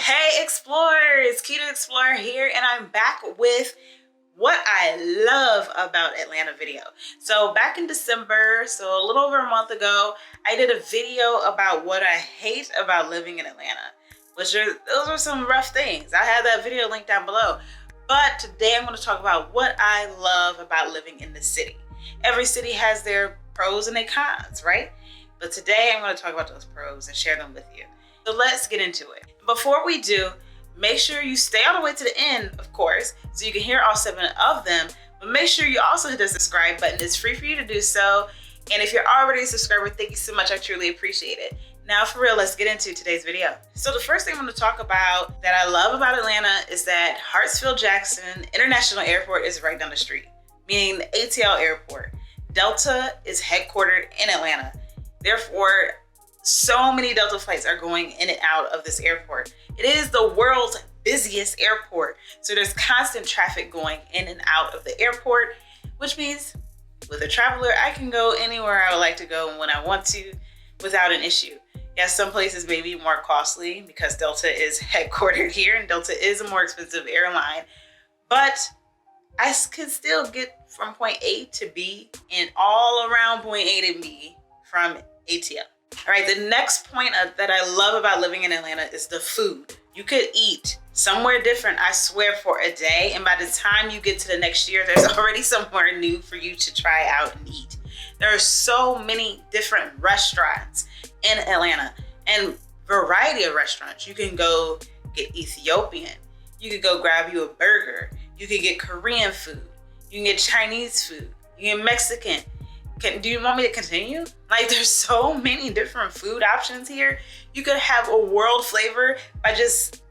Hey explorers, Keto Explorer here, and I'm back with what I love about Atlanta video. So back in December, so a little over a month ago, I did a video about what I hate about living in Atlanta. Those are some rough things. I have that video linked down below. But today I'm going to talk about what I love about living in the city. Every city has their pros and their cons, right? But today I'm going to talk about those pros and share them with you. So let's get into it. Before we do, make sure you stay all the way to the end, of course, so you can hear all 7 of them. But make sure you also hit the subscribe button. It's free for you to do so. And if you're already a subscriber, thank you so much. I truly appreciate it. Now for real, let's get into today's video. So the first thing I'm going to talk about that I love about Atlanta is that Hartsfield-Jackson International Airport is right down the street, meaning the ATL Airport. Delta is headquartered in Atlanta. Therefore, so many Delta flights are going in and out of this airport. It is the world's busiest airport. So there's constant traffic going in and out of the airport, which means with a traveler, I can go anywhere I would like to go and when I want to without an issue. Yes, some places may be more costly because Delta is headquartered here and Delta is a more expensive airline, but I can still get from point A to B and all around point A to B from ATL. All right, the next point that I love about living in Atlanta is the food. You could eat somewhere different, I swear, for a day, and by the time you get to the next year, there's already somewhere new for you to try out and eat. There are so many different restaurants in Atlanta and variety of restaurants. You can go get Ethiopian. You could go grab you a burger. You could get Korean food. You can get Chinese food. You can get Mexican. Do you want me to continue? Like, there's so many different food options here. You could have a world flavor by just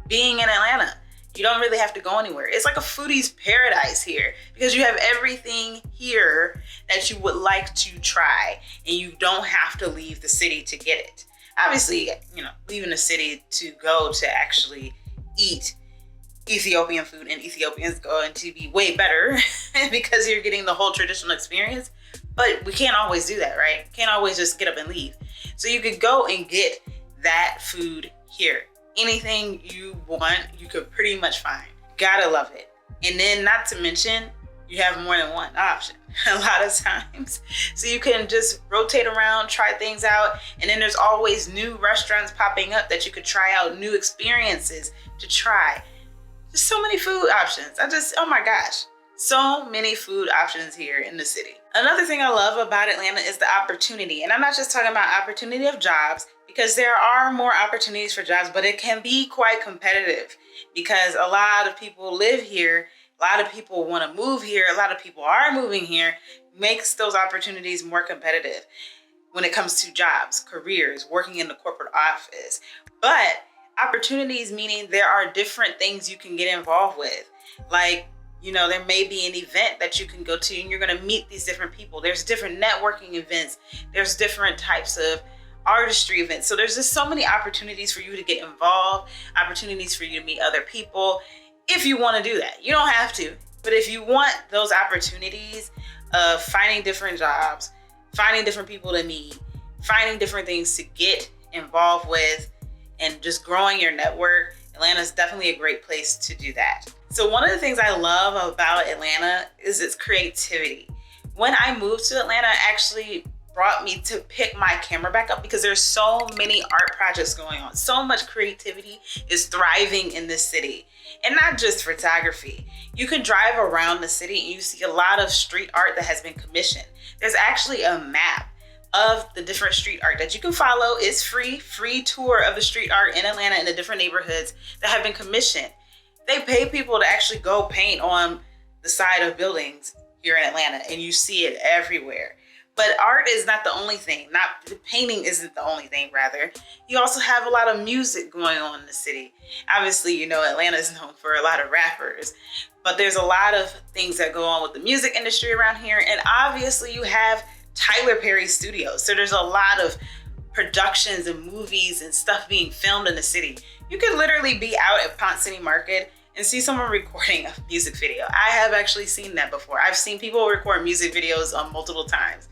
being in Atlanta. You don't really have to go anywhere. It's like a foodie's paradise here because you have everything here that you would like to try and you don't have to leave the city to get it. Obviously, leaving the city to go to actually eat Ethiopian food in Ethiopia is going to be way better because you're getting the whole traditional experience. But we can't always do that, right? Can't always just get up and leave. So you could go and get that food here. Anything you want, you could pretty much find. Gotta love it. And then not to mention, you have more than one option a lot of times. So you can just rotate around, try things out. And then there's always new restaurants popping up that you could try out, new experiences to try. There's so many food options. Oh my gosh. So many food options here in the city. Another thing I love about Atlanta is the opportunity. And I'm not just talking about opportunity of jobs, because there are more opportunities for jobs, but it can be quite competitive because a lot of people live here. A lot of people want to move here. A lot of people are moving here. Makes those opportunities more competitive when it comes to jobs, careers, working in the corporate office. But opportunities meaning there are different things you can get involved with. Like, there may be an event that you can go to and you're going to meet these different people. There's different networking events. There's different types of artistry events. So there's just so many opportunities for you to get involved, opportunities for you to meet other people if you want to do that. You don't have to, but if you want those opportunities of finding different jobs, finding different people to meet, finding different things to get involved with, and just growing your network, Atlanta is definitely a great place to do that. So one of the things I love about Atlanta is its creativity. When I moved to Atlanta, it actually brought me to pick my camera back up because there's so many art projects going on. So much creativity is thriving in this city, and not just photography. You can drive around the city and you see a lot of street art that has been commissioned. There's actually a map of the different street art that you can follow. It's free tour of the street art in Atlanta in the different neighborhoods that have been commissioned. They pay people to actually go paint on the side of buildings here in Atlanta, and you see it everywhere. But art is not the only thing. Painting isn't the only thing, rather. You also have a lot of music going on in the city. Obviously, Atlanta is known for a lot of rappers, but there's a lot of things that go on with the music industry around here. And obviously you have Tyler Perry Studios. So there's a lot of productions and movies and stuff being filmed in the city. You could literally be out at Ponce City Market and see someone recording a music video. I have actually seen that before. I've seen people record music videos multiple times.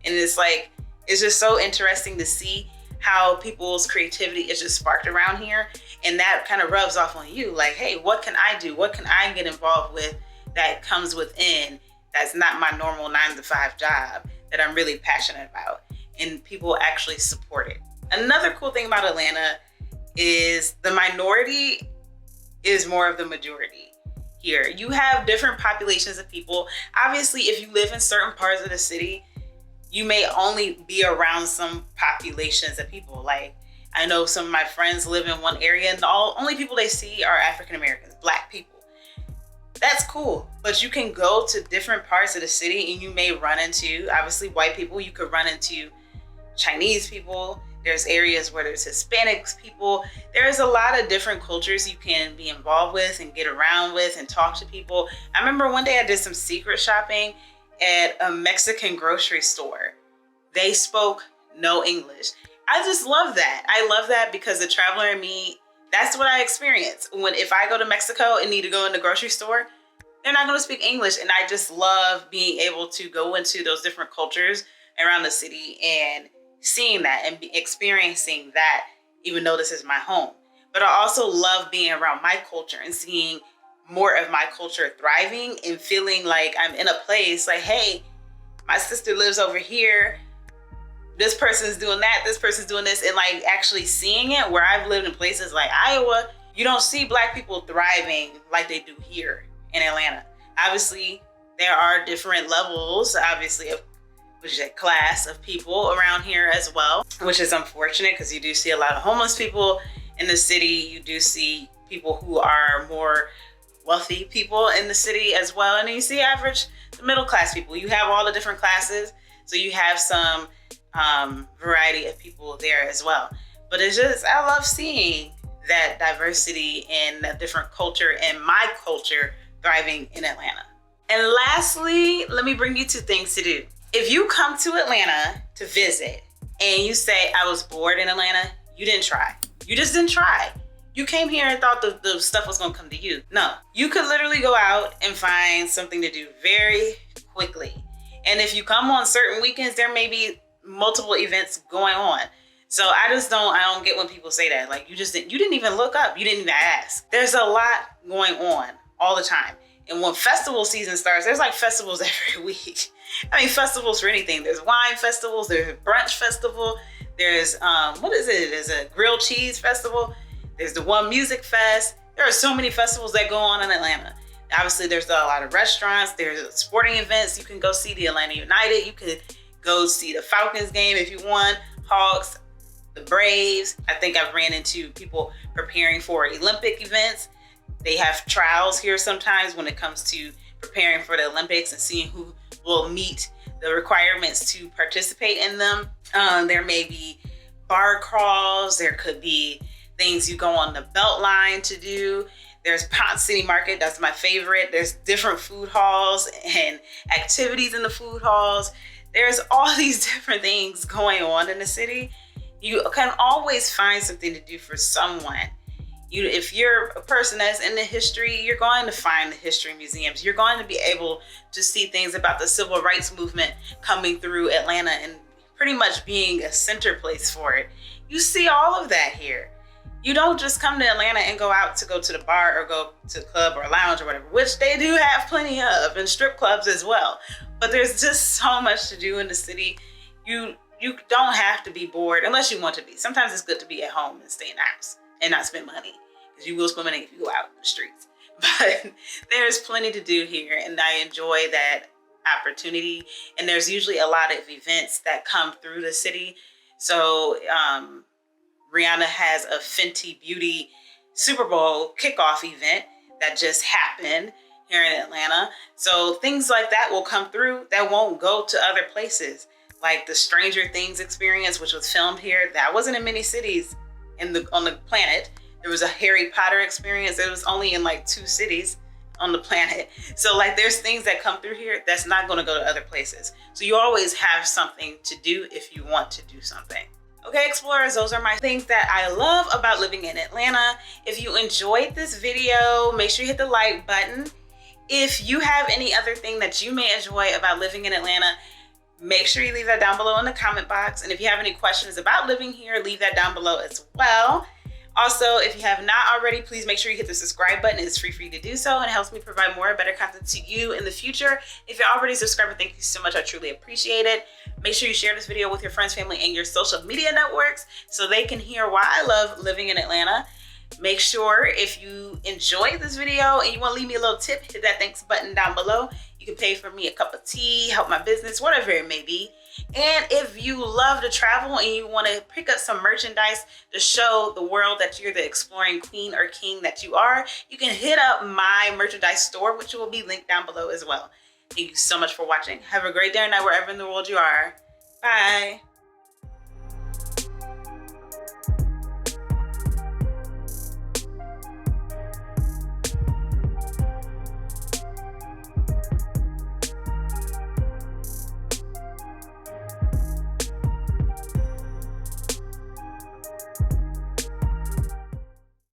And it's just so interesting to see how people's creativity is just sparked around here. And that kind of rubs off on you. Like, hey, what can I do? What can I get involved with that comes within, that's not my normal 9-to-5 job, that I'm really passionate about? And people actually support it. Another cool thing about Atlanta is the minority is more of the majority here. You have different populations of people. Obviously, if you live in certain parts of the city, you may only be around some populations of people. Like, I know some of my friends live in one area and the only people they see are African Americans, Black people. That's cool, but you can go to different parts of the city and you may run into, obviously, white people. You could run into Chinese people. There's areas where there's Hispanics people. There's a lot of different cultures you can be involved with and get around with and talk to people. I remember one day I did some secret shopping at a Mexican grocery store. They spoke no English. I just love that. I love that because the traveler in me, that's what I experience. If I go to Mexico and need to go in the grocery store, they're not going to speak English. And I just love being able to go into those different cultures around the city and seeing that and experiencing that, even though this is my home. But I also love being around my culture and seeing more of my culture thriving and feeling like I'm in a place like, hey, my sister lives over here. This person's doing that. This person's doing this. And like actually seeing it, where I've lived in places like Iowa, you don't see Black people thriving like they do here in Atlanta. Obviously, there are different levels, obviously, of which is a class of people around here as well, which is unfortunate because you do see a lot of homeless people in the city. You do see people who are more wealthy people in the city as well. And then you see average middle class people. You have all the different classes. So you have some variety of people there as well. But it's just, I love seeing that diversity and that different culture and my culture thriving in Atlanta. And lastly, let me bring you 2 things to do. If you come to Atlanta to visit and you say, I was bored in Atlanta, you didn't try. You just didn't try. You came here and thought the stuff was gonna come to you. No, you could literally go out and find something to do very quickly. And if you come on certain weekends, there may be multiple events going on. So I don't get when people say that. Like, you didn't even look up. You didn't even ask. There's a lot going on all the time. And when festival season starts, there's like festivals every week. I mean, festivals for anything. There's wine festivals, there's a brunch festival, there's, There's a grilled cheese festival, there's the One Music Fest. There are so many festivals that go on in Atlanta. Obviously, there's a lot of restaurants, there's sporting events. You can go see the Atlanta United. You could go see the Falcons game if you want, Hawks, the Braves. I think I've ran into people preparing for Olympic events. They have trials here sometimes when it comes to preparing for the Olympics and seeing who will meet the requirements to participate in them. There may be bar crawls. There could be things you go on the Beltline to do. There's Ponce City Market. That's my favorite. There's different food halls and activities in the food halls. There's all these different things going on in the city. You can always find something to do for someone. If you're a person that's into history, you're going to find the history museums. You're going to be able to see things about the civil rights movement coming through Atlanta and pretty much being a center place for it. You see all of that here. You don't just come to Atlanta and go out to go to the bar or go to a club or a lounge or whatever, which they do have plenty of, and strip clubs as well. But there's just so much to do in the city. You don't have to be bored unless you want to be. Sometimes it's good to be at home and stay in the house and not spend money, because you will spend money if you go out in the streets. But there's plenty to do here, and I enjoy that opportunity. And there's usually a lot of events that come through the city. So Rihanna has a Fenty Beauty Super Bowl kickoff event that just happened here in Atlanta. So things like that will come through that won't go to other places. Like the Stranger Things experience, which was filmed here, that wasn't in many cities on the planet. There was a Harry Potter experience. It was only in like 2 cities on the planet. So like there's things that come through here that's not going to go to other places. So you always have something to do if you want to do something. Okay, explorers, those are my things that I love about living in Atlanta. If you enjoyed this video, make sure you hit the like button. If you have any other thing that you may enjoy about living in Atlanta, Make sure you leave that down below in the comment box. And if you have any questions about living here, leave that down below as well. Also, if you have not already, please make sure you hit the subscribe button. It's free for you to do so, and it helps me provide more and better content to you in the future. If you're already subscribed, thank you so much. I truly appreciate it. Make sure you share this video with your friends, family, and your social media networks so they can hear why I love living in Atlanta. Make sure if you enjoyed this video and you want to leave me a little tip, hit that thanks button down below. You can pay for me a cup of tea, help my business, whatever it may be. And if you love to travel and you want to pick up some merchandise to show the world that you're the exploring queen or king that you are, you can hit up my merchandise store, which will be linked down below as well. Thank you so much for watching. Have a great day or night wherever in the world you are. Bye.